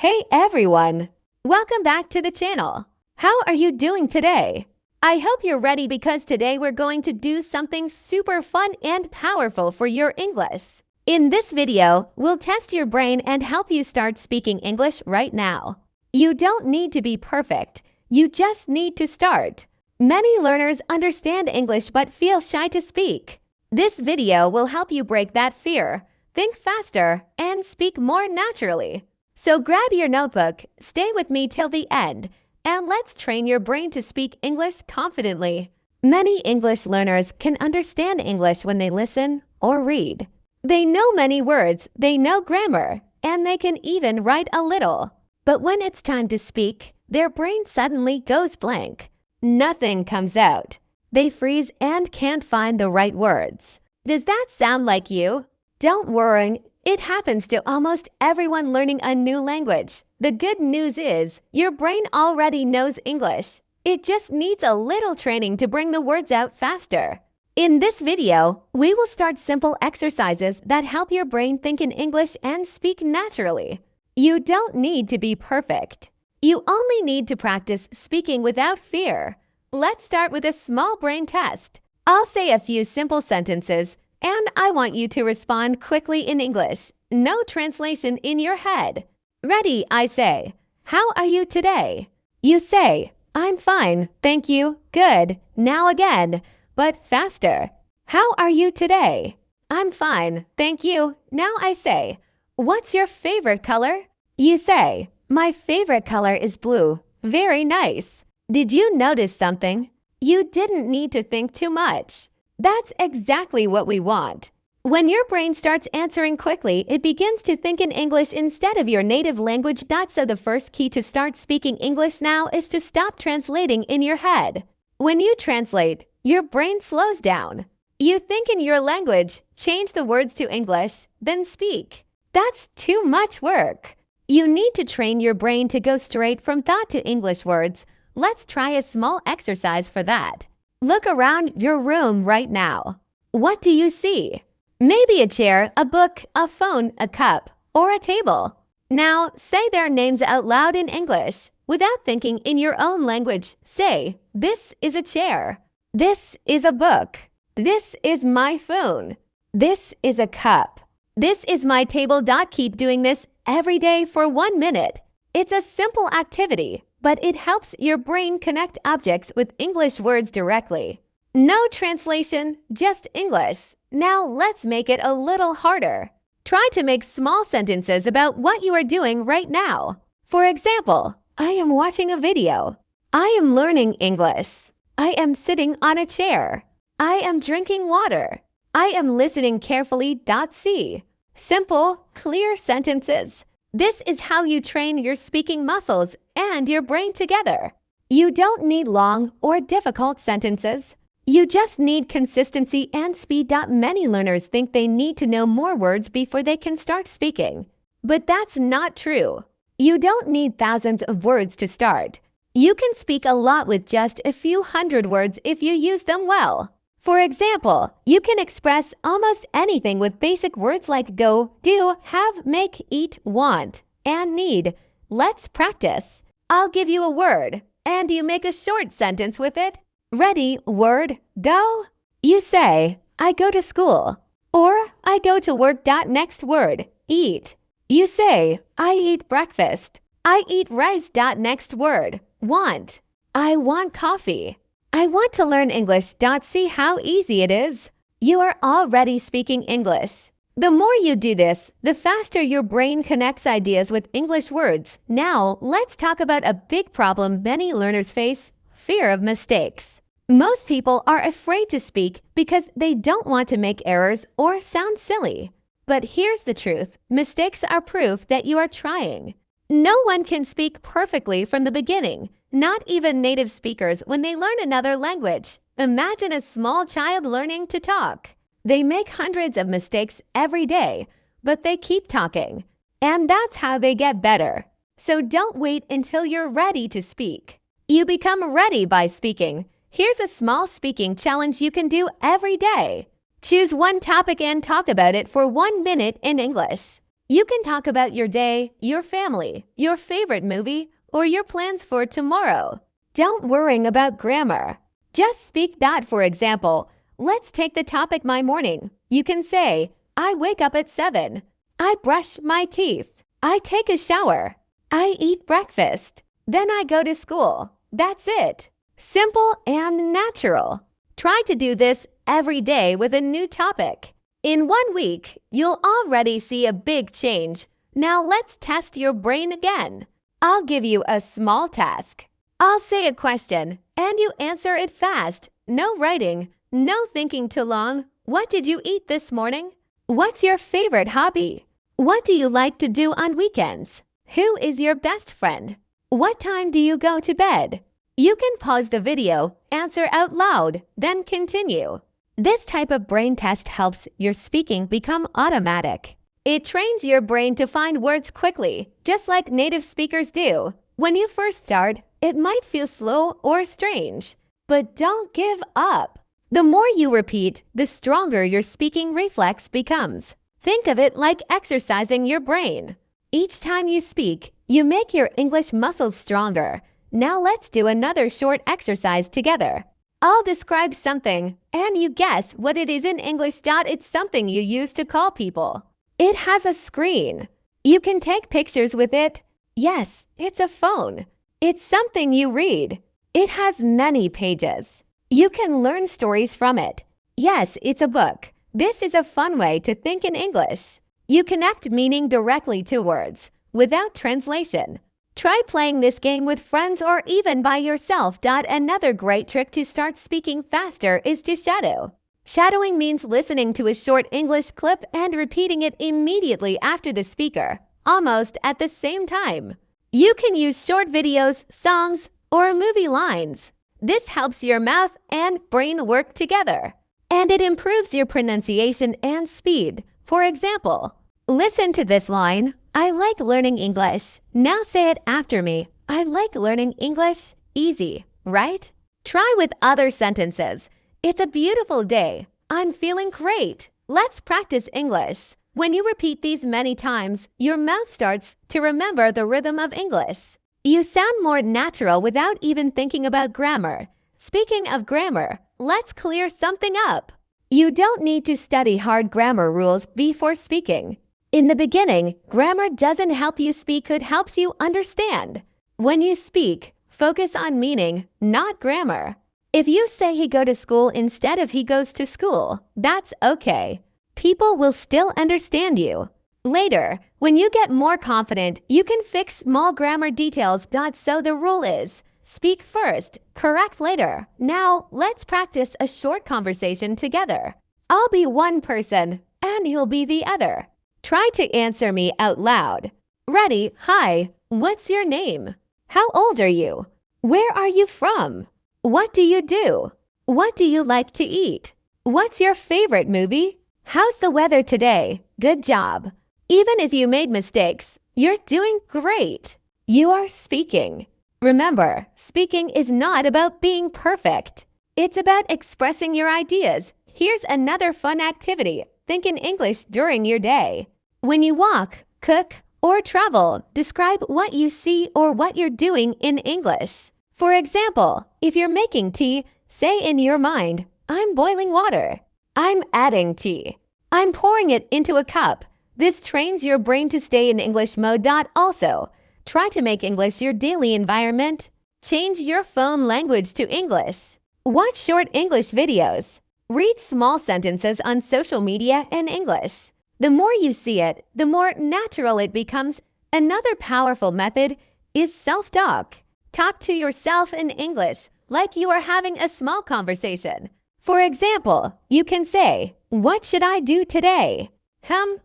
Hey everyone! Welcome back to the channel. How are you doing today? I hope you're ready because today we're going to do something super fun and powerful for your English. In this video, we'll test your brain and help you start speaking English right now. You don't need to be perfect. You just need to start. Many learners understand English but feel shy to speak. This video will help you break that fear, think faster, and speak more naturally. So grab your notebook, stay with me till the end, and let's train your brain to speak English confidently. Many English learners can understand English when they listen or read. They know many words, they know grammar, and they can even write a little. But when it's time to speak, their brain suddenly goes blank. Nothing comes out. They freeze and can't find the right words. Does that sound like you? Don't worry. It happens to almost everyone learning a new language. The good news is, your brain already knows English. It just needs a little training to bring the words out faster. In this video, we will start simple exercises that help your brain think in English and speak naturally. You don't need to be perfect. You only need to practice speaking without fear. Let's start with a small brain test. I'll say a few simple sentences, and I want you to respond quickly in English. No translation in your head. Ready, I say. How are you today? You say, I'm fine, thank you, good. Now again, but faster. How are you today? I'm fine, thank you. Now I say, what's your favorite color? You say, my favorite color is blue. Very nice. Did you notice something? You didn't need to think too much. That's exactly what we want. When your brain starts answering quickly, it begins to think in English instead of your native language. So the first key to start speaking English now is to stop translating in your head. When you translate, your brain slows down. You think in your language, change the words to English, then speak. That's too much work. You need to train your brain to go straight from thought to English words. Let's try a small exercise for that. Look around your room right now. What do you see? Maybe a chair, a book, a phone, a cup, or a table. Now, say their names out loud in English. Without thinking in your own language, say, this is a chair. This is a book. This is my phone. This is a cup. This is my table. Keep doing this every day for 1 minute. It's a simple activity, but it helps your brain connect objects with English words directly. No translation, just English. Now let's make it a little harder. Try to make small sentences about what you are doing right now. For example, I am watching a video. I am learning English. I am sitting on a chair. I am drinking water. I am listening carefully. See. Simple, clear sentences. This is how you train your speaking muscles and your brain together. You don't need long or difficult sentences. You just need consistency and speed. Many learners think they need to know more words before they can start speaking. But that's not true. You don't need thousands of words to start. You can speak a lot with just a few hundred words if you use them well. For example, you can express almost anything with basic words like go, do, have, make, eat, want, and need. Let's practice. I'll give you a word, and you make a short sentence with it. Ready, word, go. You say, I go to school, or I go to work. Next word, eat. You say, I eat breakfast. I eat rice. Next word, want. I want coffee. I want to learn English. See how easy it is? You are already speaking English. The more you do this, the faster your brain connects ideas with English words. Now, let's talk about a big problem many learners face: fear of mistakes. Most people are afraid to speak because they don't want to make errors or sound silly. But here's the truth: mistakes are proof that you are trying. No one can speak perfectly from the beginning. Not even native speakers when they learn another language. Imagine a small child learning to talk. They make hundreds of mistakes every day, but they keep talking. And that's how they get better. So don't wait until you're ready to speak. You become ready by speaking. Here's a small speaking challenge you can do every day. Choose one topic and talk about it for 1 minute in English. You can talk about your day, your family, your favorite movie, or your plans for tomorrow. Don't worry about grammar. Just speak that. For example, let's take the topic my morning. You can say, I wake up at 7. I brush my teeth. I take a shower. I eat breakfast. Then I go to school. That's it. Simple and natural. Try to do this every day with a new topic. In 1 week, you'll already see a big change. Now let's test your brain again. I'll give you a small task. I'll say a question, and you answer it fast. No writing, no thinking too long. What did you eat this morning? What's your favorite hobby? What do you like to do on weekends? Who is your best friend? What time do you go to bed? You can pause the video, answer out loud, then continue. This type of brain test helps your speaking become automatic. It trains your brain to find words quickly, just like native speakers do. When you first start, it might feel slow or strange, but don't give up. The more you repeat, the stronger your speaking reflex becomes. Think of it like exercising your brain. Each time you speak, you make your English muscles stronger. Now let's do another short exercise together. I'll describe something, and you guess what it is in English. It's something you use to call people. It has a screen. You can take pictures with it. Yes, it's a phone. It's something you read. It has many pages. You can learn stories from it. Yes, it's a book. This is a fun way to think in English. You connect meaning directly to words, without translation. Try playing this game with friends or even by yourself. Another great trick to start speaking faster is to shadow. Shadowing means listening to a short English clip and repeating it immediately after the speaker, almost at the same time. You can use short videos, songs, or movie lines. This helps your mouth and brain work together, and it improves your pronunciation and speed. For example, listen to this line. I like learning English. Now say it after me. I like learning English. Easy, right? Try with other sentences. It's a beautiful day. I'm feeling great. Let's practice English. When you repeat these many times, your mouth starts to remember the rhythm of English. You sound more natural without even thinking about grammar. Speaking of grammar, let's clear something up. You don't need to study hard grammar rules before speaking. In the beginning, grammar doesn't help you speak, it helps you understand. When you speak, focus on meaning, not grammar. If you say he go to school instead of he goes to school, that's okay. People will still understand you. Later, when you get more confident, you can fix small grammar details. So the rule is, speak first, correct later. Now, let's practice a short conversation together. I'll be one person, and you'll be the other. Try to answer me out loud. Ready? Hi, what's your name? How old are you? Where are you from? What do you do? What do you like to eat? What's your favorite movie? How's the weather today? Good job. Even if you made mistakes, you're doing great. You are speaking. Remember, speaking is not about being perfect. It's about expressing your ideas. Here's another fun activity. Think in English during your day. When you walk, cook, or travel, describe what you see or what you're doing in English. For example, if you're making tea, say in your mind, I'm boiling water. I'm adding tea. I'm pouring it into a cup. This trains your brain to stay in English mode. Also, try to make English your daily environment. Change your phone language to English. Watch short English videos. Read small sentences on social media in English. The more you see it, the more natural it becomes. Another powerful method is self-talk. Talk to yourself in English like you are having a small conversation. For example, you can say, what should I do today?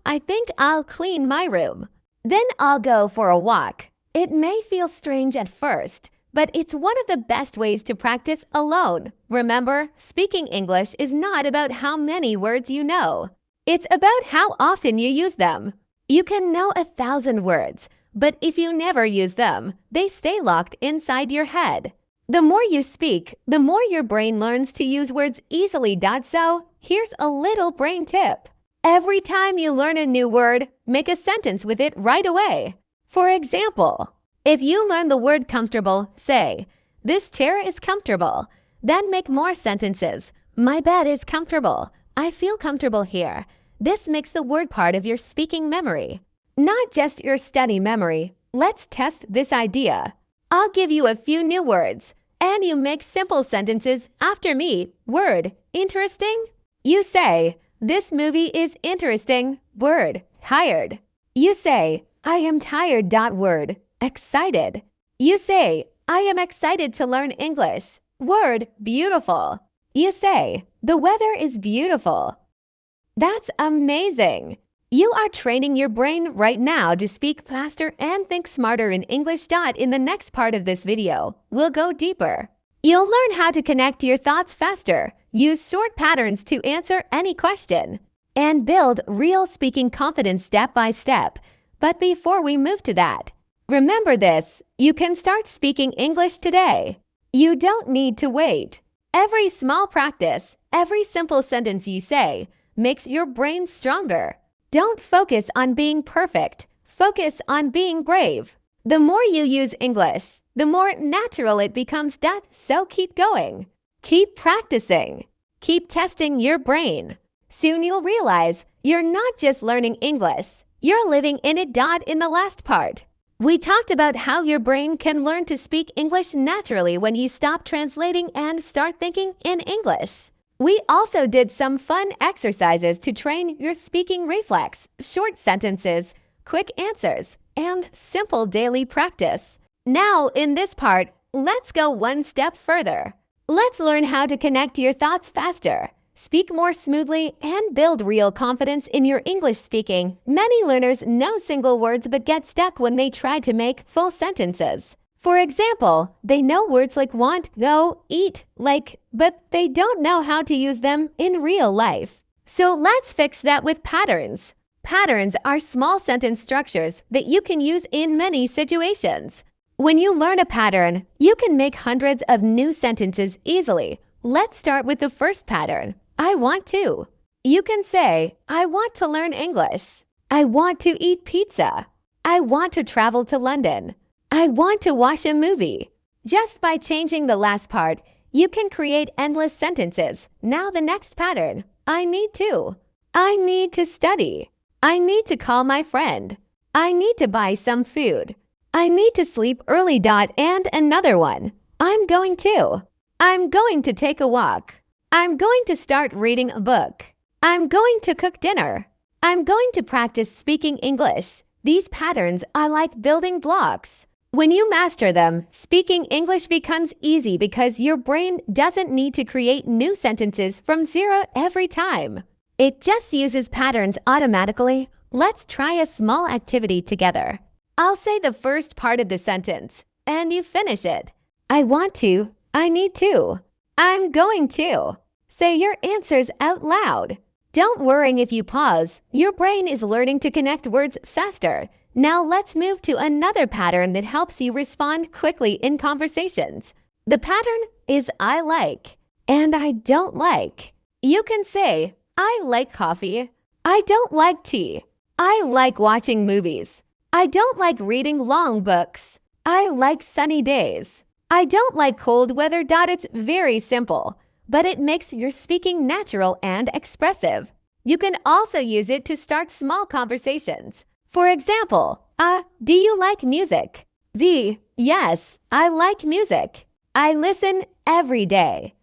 I think I'll clean my room. Then I'll go for a walk. It may feel strange at first, but it's one of the best ways to practice alone. Remember, speaking English is not about how many words you know. It's about how often you use them. You can know 1,000 words, but if you never use them, they stay locked inside your head. The more you speak, the more your brain learns to use words easily. So, here's a little brain tip. Every time you learn a new word, make a sentence with it right away. For example, if you learn the word comfortable, say, "This chair is comfortable." Then make more sentences. "My bed is comfortable. I feel comfortable here." This makes the word part of your speaking memory, not just your study memory. Let's test this idea. I'll give you a few new words, and you make simple sentences after me. Word, interesting? You say, "This movie is interesting." Word, tired. You say, "I am tired." Word, excited. You say, "I am excited to learn English." Word, beautiful. You say, "The weather is beautiful." That's amazing. You are training your brain right now to speak faster and think smarter in English. In the next part of this video, we'll go deeper. You'll learn how to connect your thoughts faster, use short patterns to answer any question, and build real speaking confidence step by step. But before we move to that, remember this: you can start speaking English today. You don't need to wait. Every small practice, every simple sentence you say, makes your brain stronger. Don't focus on being perfect. Focus on being brave. The more you use English, the more natural it becomes. So keep going. Keep practicing. Keep testing your brain. Soon you'll realize you're not just learning English, you're living in it. In the last part, we talked about how your brain can learn to speak English naturally when you stop translating and start thinking in English. We also did some fun exercises to train your speaking reflex, short sentences, quick answers, and simple daily practice. Now, in this part, let's go one step further. Let's learn how to connect your thoughts faster, speak more smoothly, and build real confidence in your English speaking. Many learners know single words but get stuck when they try to make full sentences. For example, they know words like want, go, eat, like, but they don't know how to use them in real life. So let's fix that with patterns. Patterns are small sentence structures that you can use in many situations. When you learn a pattern, you can make hundreds of new sentences easily. Let's start with the first pattern. I want to. You can say, "I want to learn English." "I want to eat pizza." "I want to travel to London." "I want to watch a movie." Just by changing the last part, you can create endless sentences. Now the next pattern. I need to. I need to study. I need to call my friend. I need to buy some food. I need to sleep early. And another one. I'm going to. I'm going to take a walk. I'm going to start reading a book. I'm going to cook dinner. I'm going to practice speaking English. These patterns are like building blocks. When you master them, speaking English becomes easy because your brain doesn't need to create new sentences from zero every time. It just uses patterns automatically. Let's try a small activity together. I'll say the first part of the sentence, and you finish it. I want to. I need to. I'm going to. Say your answers out loud. Don't worry if you pause. Your brain is learning to connect words faster. Now let's move to another pattern that helps you respond quickly in conversations. The pattern is I like and I don't like. You can say, I like coffee. I don't like tea. I like watching movies. I don't like reading long books. I like sunny days. I don't like cold weather. It's very simple, but it makes your speaking natural and expressive. You can also use it to start small conversations. For example, do you like music? V, yes, I like music. I listen every day.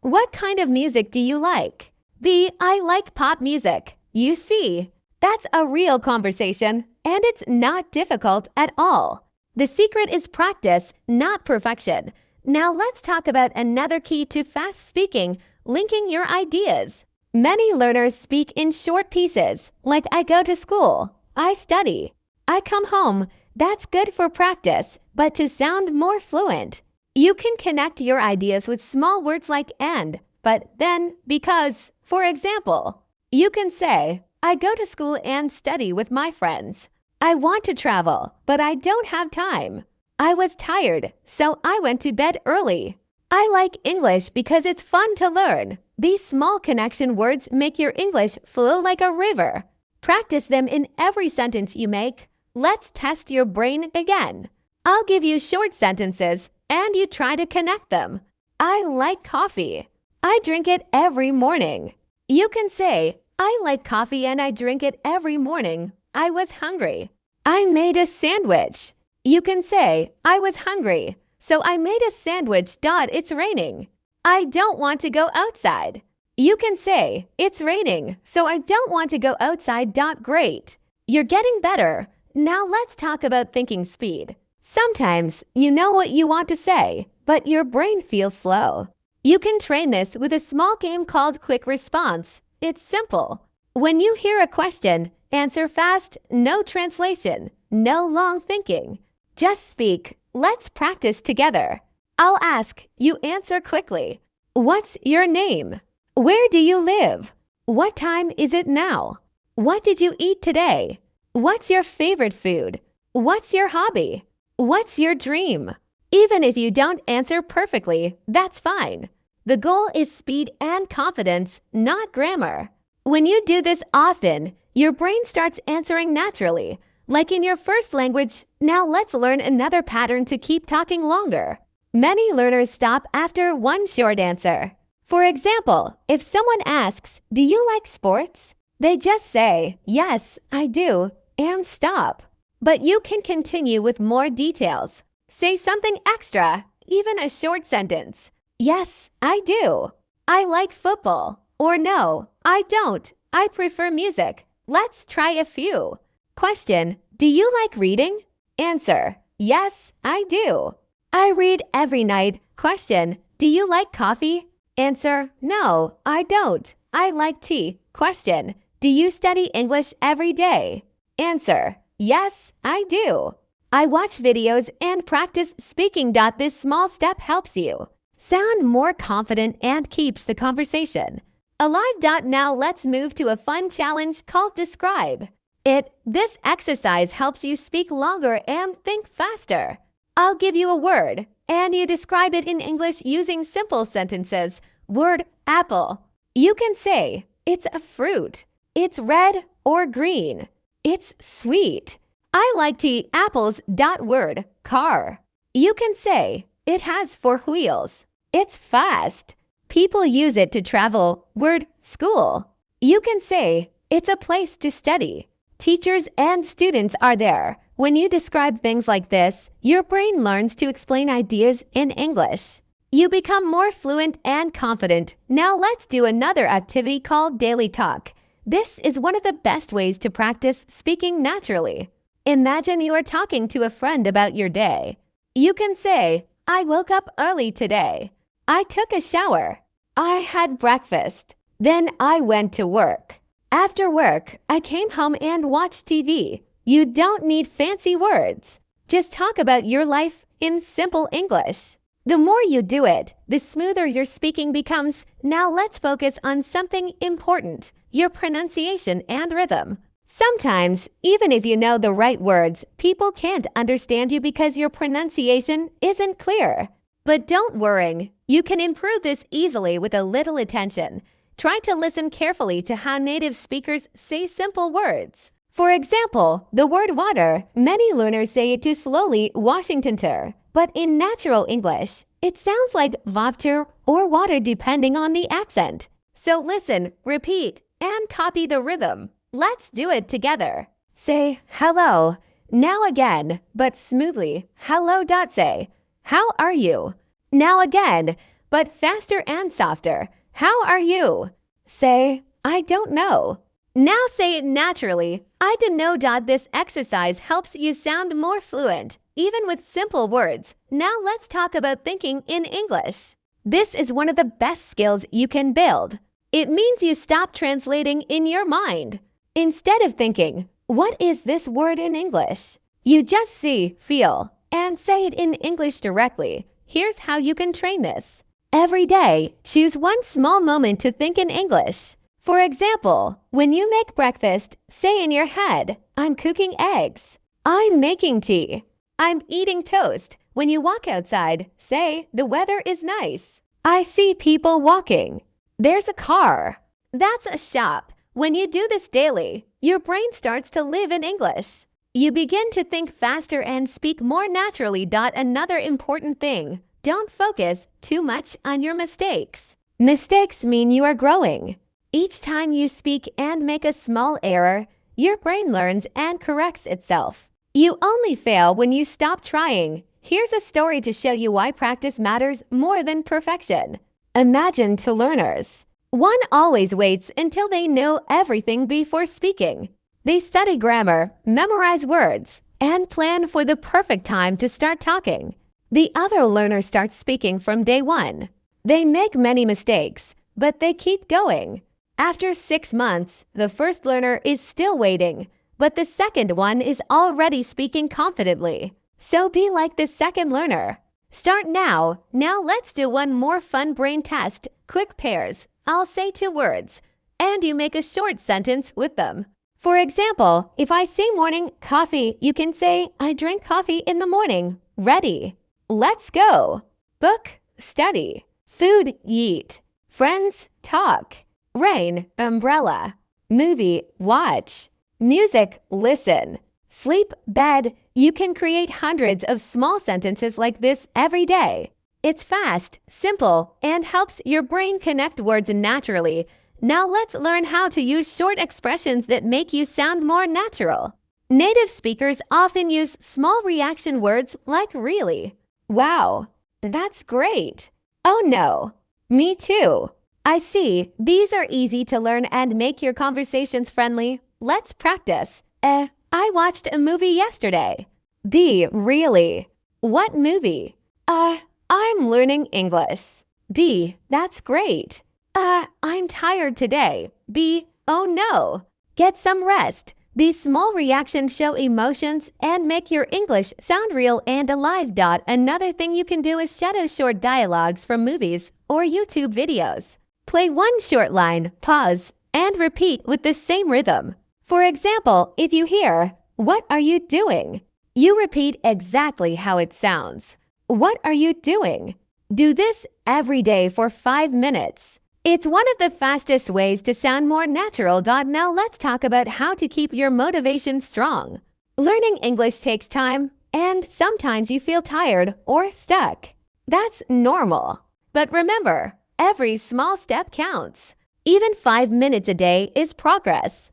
What kind of music do you like? B, I like pop music. You see, that's a real conversation, and it's not difficult at all. The secret is practice, not perfection. Now let's talk about another key to fast speaking, linking your ideas. Many learners speak in short pieces, like I go to school. I study. I come home. That's good for practice, but to sound more fluent, you can connect your ideas with small words like and, but, then, because. For example, you can say, I go to school and study with my friends. I want to travel, but I don't have time. I was tired, so I went to bed early. I like English because it's fun to learn. These small connection words make your English flow like a river. Practice them in every sentence you make. Let's test your brain again. I'll give you short sentences and you try to connect them. I like coffee. I drink it every morning. You can say, I like coffee and I drink it every morning. I was hungry. I made a sandwich. You can say, I was hungry, so I made a sandwich. It's raining. I don't want to go outside. You can say, it's raining, so I don't want to go outside. Great. You're getting better. Now let's talk about thinking speed. Sometimes you know what you want to say, but your brain feels slow. You can train this with a small game called Quick Response. It's simple. When you hear a question, answer fast, no translation, no long thinking. Just speak. Let's practice together. I'll ask, you answer quickly. What's your name? Where do you live? What time is it now? What did you eat today? What's your favorite food? What's your hobby? What's your dream? Even if you don't answer perfectly, that's fine. The goal is speed and confidence, not grammar. When you do this often, your brain starts answering naturally. Like in your first language, now let's learn another pattern to keep talking longer. Many learners stop after one short answer. For example, if someone asks, do you like sports? They just say, yes, I do, and stop. But you can continue with more details. Say something extra, even a short sentence. Yes, I do. I like football. Or no, I don't. I prefer music. Let's try a few. Question, do you like reading? Answer, yes, I do. I read every night. Question, do you like coffee? Answer, no, I don't. I like tea. Question, do you study English every day? Answer, yes, I do. I watch videos and practice speaking. This small step helps you sound more confident and keeps the conversation alive. Now let's move to a fun challenge called Describe. This exercise helps you speak longer and think faster. I'll give you a word, and you describe it in English using simple sentences. Word, apple. You can say, it's a fruit. It's red or green. It's sweet. I like to eat apples. Word, car. You can say, it has 4 wheels. It's fast. People use it to travel. Word, school. You can say, it's a place to study. Teachers and students are there. When you describe things like this, your brain learns to explain ideas in English. You become more fluent and confident. Now let's do another activity called Daily Talk. This is one of the best ways to practice speaking naturally. Imagine you are talking to a friend about your day. You can say, I woke up early today. I took a shower. I had breakfast. Then I went to work. After work, I came home and watched TV. You don't need fancy words. Just talk about your life in simple English. The more you do it, the smoother your speaking becomes. Now let's focus on something important, your pronunciation and rhythm. Sometimes, even if you know the right words, people can't understand you because your pronunciation isn't clear. But don't worry, you can improve this easily with a little attention. Try to listen carefully to how native speakers say simple words. For example, the word water, many learners say it too slowly, Washington. But in natural English, it sounds like water or water depending on the accent. So listen, repeat, and copy the rhythm. Let's do it together. Say hello. Now again, but smoothly. Hello. Say, how are you? Now again, but faster and softer. How are you? Say, I don't know. Now say it naturally. I don't know. This exercise helps you sound more fluent, even with simple words. Now let's talk about thinking in English. This is one of the best skills you can build. It means you stop translating in your mind. Instead of thinking, what is this word in English? You just see, feel, and say it in English directly. Here's how you can train this. Every day, choose one small moment to think in English. For example, when you make breakfast, say in your head, I'm cooking eggs. I'm making tea. I'm eating toast. When you walk outside, say, the weather is nice. I see people walking. There's a car. That's a shop. When you do this daily, your brain starts to live in English. You begin to think faster and speak more naturally. Another important thing, don't focus too much on your mistakes. Mistakes mean you are growing. Each time you speak and make a small error, your brain learns and corrects itself. You only fail when you stop trying. Here's a story to show you why practice matters more than perfection. Imagine two learners. One always waits until they know everything before speaking. They study grammar, memorize words, and plan for the perfect time to start talking. The other learner starts speaking from day one. They make many mistakes, but they keep going. After 6 months, the first learner is still waiting, but the second one is already speaking confidently. So be like the second learner. Start now. Now let's do one more fun brain test. Quick pairs. I'll say 2 words, and you make a short sentence with them. For example, if I say morning coffee, you can say, I drink coffee in the morning. Ready? Let's go. Book, study. Food, eat. Friends, talk. Rain, umbrella. Movie, watch. Music, listen. Sleep, bed. You can create hundreds of small sentences like this every day. It's fast, simple, and helps your brain connect words naturally. Now let's learn how to use short expressions that make you sound more natural. Native speakers often use small reaction words like really. Wow, that's great. Oh no, me too. I see. These are easy to learn and make your conversations friendly. Let's practice. I watched a movie yesterday. D. Really? What movie? I'm learning English. B. That's great. I'm tired today. B. Oh no. Get some rest. These small reactions show emotions and make your English sound real and alive. Another thing you can do is shadow short dialogues from movies or YouTube videos. Play one short line, pause, and repeat with the same rhythm. For example, if you hear, "What are you doing?" you repeat exactly how it sounds. What are you doing? Do this every day for 5 minutes. It's one of the fastest ways to sound more natural. Now let's talk about how to keep your motivation strong. Learning English takes time, and sometimes you feel tired or stuck. That's normal. But remember, every small step counts. Even 5 minutes a day is progress.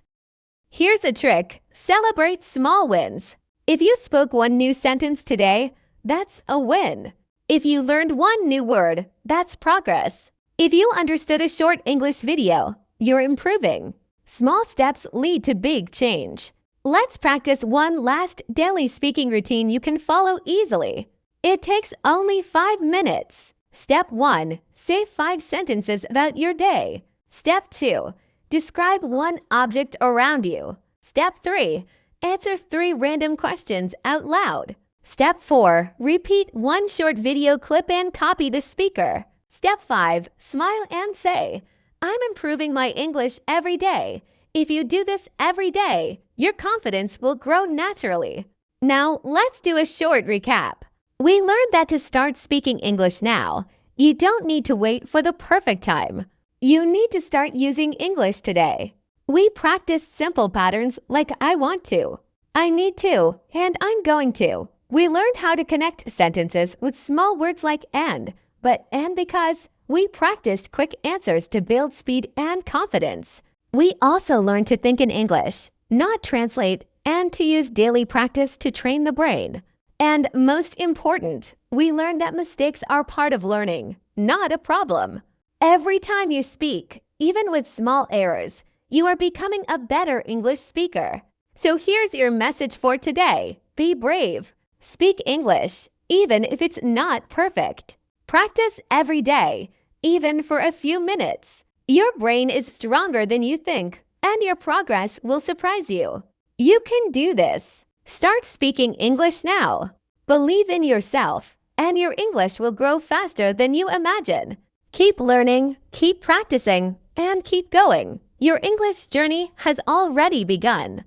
Here's a trick. Celebrate small wins. If you spoke one new sentence today, that's a win. If you learned one new word, that's progress. If you understood a short English video, you're improving. Small steps lead to big change. Let's practice one last daily speaking routine you can follow easily. It takes only 5 minutes. Step 1. Say 5 sentences about your day. Step 2. Describe one object around you. Step 3. Answer 3 random questions out loud. Step 4. Repeat one short video clip and copy the speaker. Step 5. Smile and say, I'm improving my English every day. If you do this every day, your confidence will grow naturally. Now, let's do a short recap. We learned that to start speaking English now, you don't need to wait for the perfect time. You need to start using English today. We practiced simple patterns like I want to, I need to, and I'm going to. We learned how to connect sentences with small words like and, but and because. We practiced quick answers to build speed and confidence. We also learned to think in English, not translate, and to use daily practice to train the brain. And most important, we learned that mistakes are part of learning, not a problem. Every time you speak, even with small errors, you are becoming a better English speaker. So here's your message for today. Be brave. Speak English, even if it's not perfect. Practice every day, even for a few minutes. Your brain is stronger than you think, and your progress will surprise you. You can do this. Start speaking English now. Believe in yourself, and your English will grow faster than you imagine. Keep learning, keep practicing, and keep going. Your English journey has already begun.